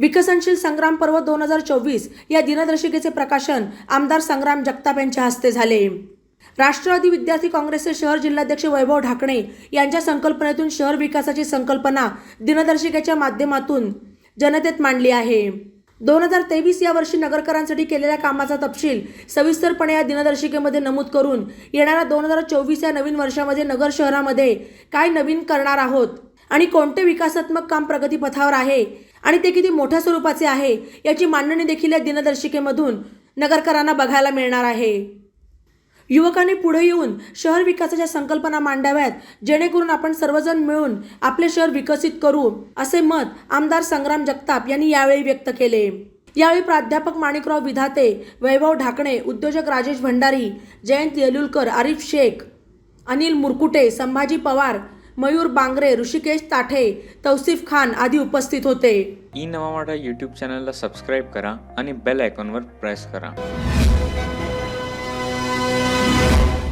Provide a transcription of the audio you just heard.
विकसनशील संग्राम पर्व 2024 या दिनदर्शिकेचे प्रकाशन आमदार संग्राम जगताप यांच्या हस्ते झाले। राष्ट्रवादी विद्यार्थी काँग्रेसचे शहर जिल्हाध्यक्ष वैभव ढाकणे यांच्या संकल्पनेतून शहर विकासाची संकल्पना दिनदर्शिकेच्या माध्यमातून जनतेत मांडली आहे। 2023 या वर्षी नगरकरांसाठी केलेल्या कामाचा तपशील सविस्तरपणे या दिनदर्शिकेमध्ये नमूद करून येणाऱ्या 2024 या नवीन वर्षामध्ये नगर शहरामध्ये काय नवीन करणार आहोत आणि कोणते विकासात्मक काम प्रगतीपथावर आहे आणि ते किती मोठ्या स्वरूपाचे आहे याची मांडणी देखील या दिनदर्शिकेमधून नगरकरांना बघायला मिळणार आहे। युवकांनी पुढे येऊन शहर विकासाच्या संकल्पना मांडाव्यात, जेणेकरून आपण सर्वजण मिळून आपले शहर विकसित करू, असे मत आमदार संग्राम जगताप यांनी यावेळी व्यक्त केले। यावेळी प्राध्यापक माणिकराव विधाते, वैभव ढाकणे, उद्योजक राजेश भंडारी, जयंत येलुलकर, आरिफ शेख, अनिल मुरकुटे, संभाजी पवार, मयूर बांगरे, ऋषिकेश ताठे, तौसिफ खान आदी उपस्थित होते। ई नवा मराठा यूट्यूब चॅनलला सबस्क्राईब करा आणि बेल आयकॉनवर प्रेस करा।